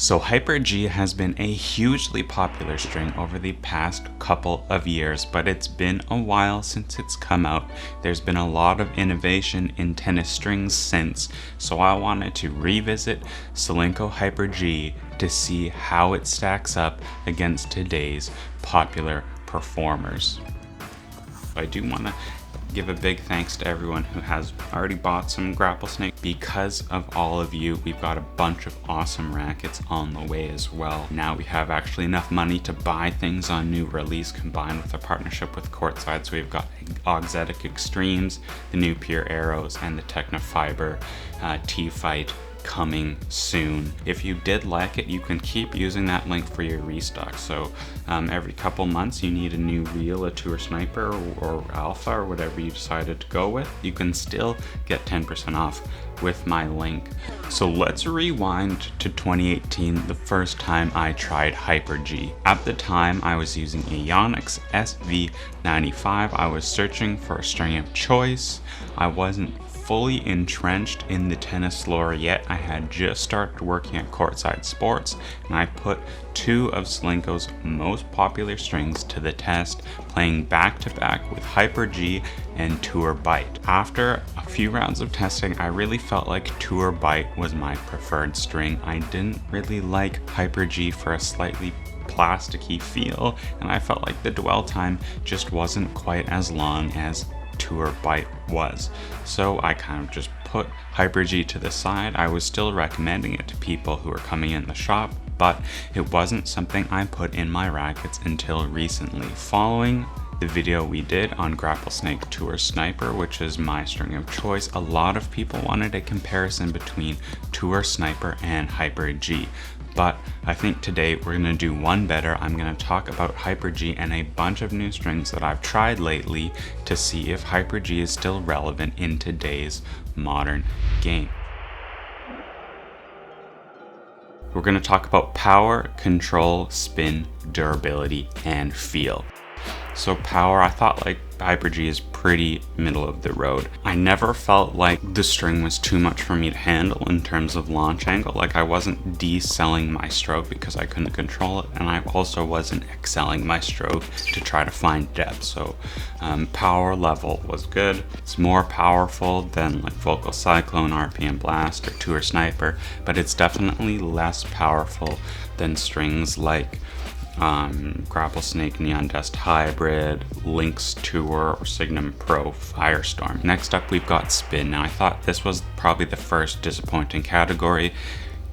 So Hyper-G has been a hugely popular string over the past couple of years, but it's been a while since it's come out. There's been a lot of innovation in tennis strings since, so I wanted to revisit Solinco Hyper-G to see how it stacks up against today's popular performers. I do want to give a big thanks to everyone who has already bought some Grapplesnake. Because of all of you, we've got a bunch of awesome rackets on the way as well. Now we have actually enough money to buy things on new release combined with a partnership with Courtside. So we've got Auxetic Extremes, the new Pure Arrows, and the Technofiber T-Fight coming soon. If you did like it, you can keep using that link for your restock. So every couple months you need a new reel, a Tour Sniper or Alpha or whatever you decided to go with, you can still get 10% off with my link. So let's rewind to 2018, the first time I tried Hyper-G. At the time I was using a Yonex SV95. I was searching for a string of choice. I wasn't fully entrenched in the tennis lore yet. I had just started working at Courtside Sports, and I put two of Solinco's most popular strings to the test, playing back to back with Hyper-G and Tour Bite. After a few rounds of testing, I really felt like Tour Bite was my preferred string. I didn't really like Hyper-G for a slightly plasticky feel, and I felt like the dwell time just wasn't quite as long as Tour Bite was. So I kind of just put Hyper-G to the side. I was still recommending it to people who were coming in the shop, but it wasn't something I put in my rackets until recently. Following the video we did on Grapplesnake Tour Sniper, which is my string of choice, a lot of people wanted a comparison between Tour Sniper and Hyper-G. But I think today we're going to do one better. I'm going to talk about Hyper-G and a bunch of new strings that I've tried lately to see if Hyper-G is still relevant in today's modern game. We're going to talk about power, control, spin, durability, and feel. So power, I thought like Hyper-G is pretty middle of the road. I never felt like the string was too much for me to handle in terms of launch angle. Like I wasn't de-selling my stroke because I couldn't control it, and I also wasn't excelling my stroke to try to find depth. So power level was good. It's more powerful than like Vocal Cyclone, RPM Blast, or Tour Sniper, but it's definitely less powerful than strings like Grapplesnake Neon Dust Hybrid, Lynx Tour, or Signum Pro Firestorm. Next up we've got spin. Now I thought this was probably the first disappointing category.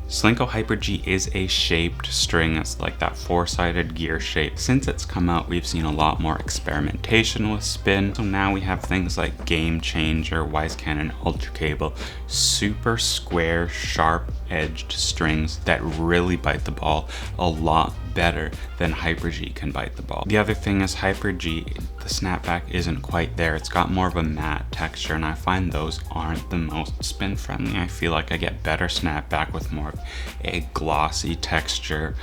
Solinco Hyper-G is a shaped string. It's like that four-sided gear shape. Since it's come out, we've seen a lot more experimentation with spin. So now we have things like Game Changer, Wise Cannon Ultra Cable, super square, sharp-edged strings that really bite the ball a lot better than Hyper-G can bite the ball. The other thing is Hyper-G, the snapback isn't quite there. It's got more of a matte texture, and I find those aren't the most spin friendly. I feel like I get better snapback with more of a glossy texture.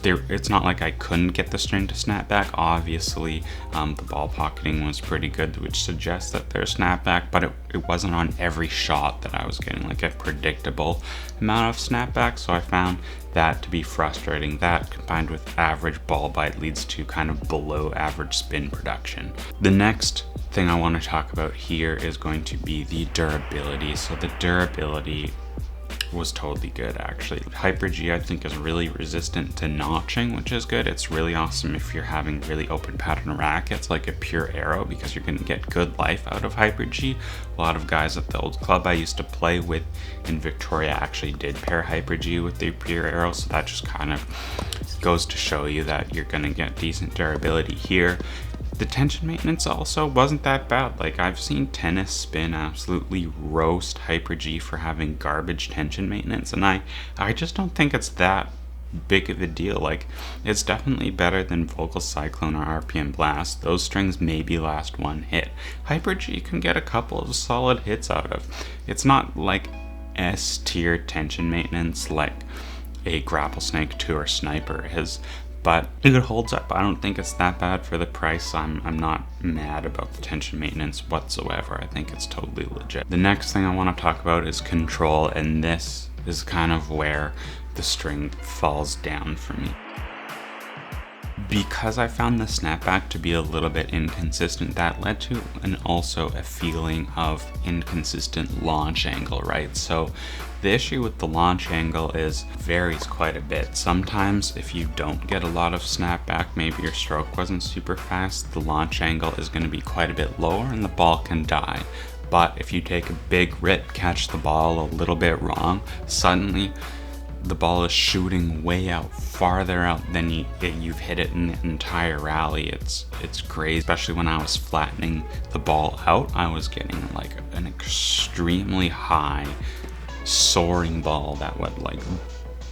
It's not like I couldn't get the string to snap back. Obviously, the ball pocketing was pretty good, which suggests that there's snapback, but it wasn't on every shot that I was getting like a predictable amount of snapback, so I found that to be frustrating. That combined with average ball bite leads to kind of below average spin production. The next thing I want to talk about here is going to be the durability. So the durability was totally good actually. Hyper-G I think is really resistant to notching, which is good. It's really awesome if you're having really open pattern rackets like a Pure Arrow, because you're going to get good life out of Hyper-G. A lot of guys at the old club I used to play with in Victoria actually did pair Hyper-G with the Pure Arrow, so that just kind of goes to show you that you're going to get decent durability here. The tension maintenance also wasn't that bad. Like I've seen Tennis Spin absolutely roast Hyper-G for having garbage tension maintenance, and I just don't think it's that big of a deal. Like it's definitely better than Vocal Cyclone or RPM Blast. Those strings maybe last one hit. Hyper-G can get a couple of solid hits out of. It's not like S tier tension maintenance like a Grapplesnake Tour Sniper is, but it holds up. I don't think it's that bad for the price. I'm not mad about the tension maintenance whatsoever. I think it's totally legit. The next thing I want to talk about is control, and this is kind of where the string falls down for me. Because I found the snapback to be a little bit inconsistent, that led to also a feeling of inconsistent launch angle, right? So the issue with the launch angle varies quite a bit. Sometimes if you don't get a lot of snapback, maybe your stroke wasn't super fast, the launch angle is going to be quite a bit lower and the ball can die. But if you take a big rip, catch the ball a little bit wrong, suddenly the ball is shooting way out, farther out than you've hit it in the entire rally. It's crazy, especially when I was flattening the ball out. I was getting like an extremely high soaring ball that would like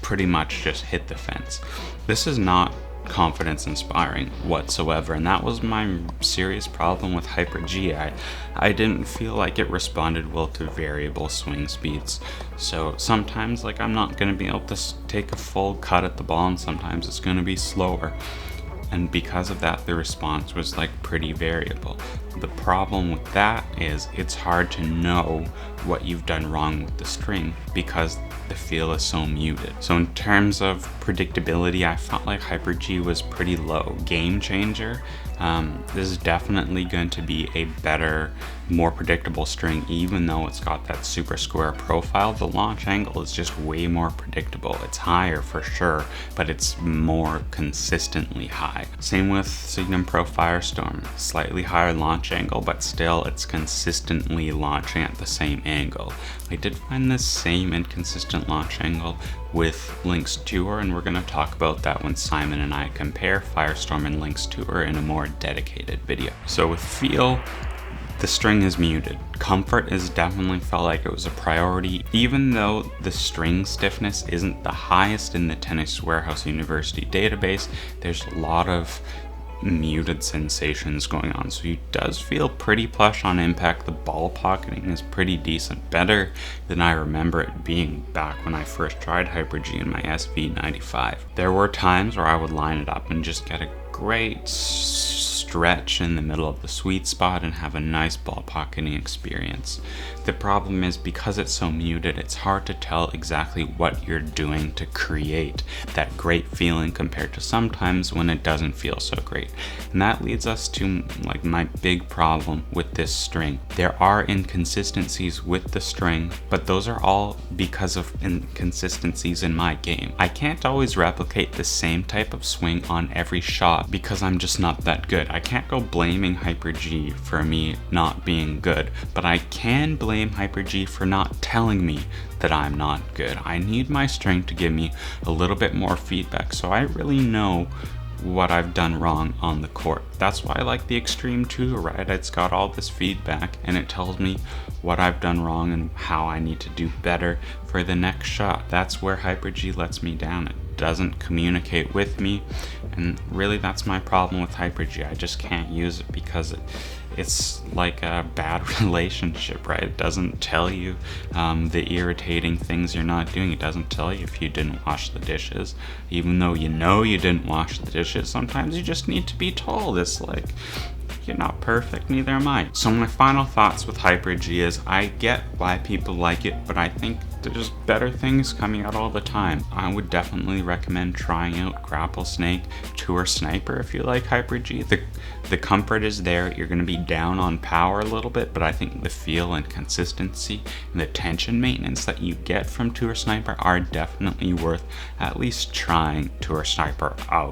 pretty much just hit the fence. This is not confidence inspiring whatsoever, and that was my serious problem with Hyper-G. I didn't feel like it responded well to variable swing speeds. So sometimes like I'm not going to be able to take a full cut at the ball, and sometimes it's going to be slower. And because of that, the response was like pretty variable. The problem with that is it's hard to know what you've done wrong with the string because the feel is so muted. So in terms of predictability, I felt like Hyper-G was pretty low. Game changer, this is definitely going to be a better, more predictable string, even though it's got that super square profile. The launch angle is just way more predictable. It's higher for sure, but it's more consistently high. Same with Signum Pro Firestorm, slightly higher launch angle, but still it's consistently launching at the same angle. I did find this same inconsistent launch angle with Lynx Tour, and we're going to talk about that when Simon and I compare Firestorm and Lynx Tour in a more dedicated video. So with feel, the string is muted. Comfort is definitely felt like it was a priority, even though the string stiffness isn't the highest in the Tennis Warehouse University database. There's a lot of muted sensations going on, so it does feel pretty plush on impact. The ball pocketing is pretty decent, better than I remember it being back when I first tried Hyper-G in my SV95. There were times where I would line it up and just get a great stretch in the middle of the sweet spot and have a nice ball pocketing experience. The problem is because it's so muted, it's hard to tell exactly what you're doing to create that great feeling compared to sometimes when it doesn't feel so great. And that leads us to like my big problem with this string. There are inconsistencies with the string, but those are all because of inconsistencies in my game. I can't always replicate the same type of swing on every shot because I'm just not that good. I can't go blaming Hyper-G for me not being good, but I can blame Hyper-G for not telling me that I'm not good. I need my string to give me a little bit more feedback so I really know what I've done wrong on the court. That's why I like the Extreme 2, right? It's got all this feedback and it tells me what I've done wrong and how I need to do better for the next shot. That's where Hyper-G lets me down. It doesn't communicate with me, and really that's my problem with Hyper-G. I just can't use it because it's like a bad relationship, right? It doesn't tell you the irritating things you're not doing. It doesn't tell you if you didn't wash the dishes, even though you know you didn't wash the dishes. Sometimes you just need to be told. It's like, you're not perfect, neither am I. So my final thoughts with Hyper-G is I get why people like it, but I think there's better things coming out all the time. I would definitely recommend trying out Grapplesnake Tour Sniper if you like Hyper-G. The comfort is there. You're going to be down on power a little bit, but I think the feel and consistency and the tension maintenance that you get from Tour Sniper are definitely worth at least trying Tour Sniper out.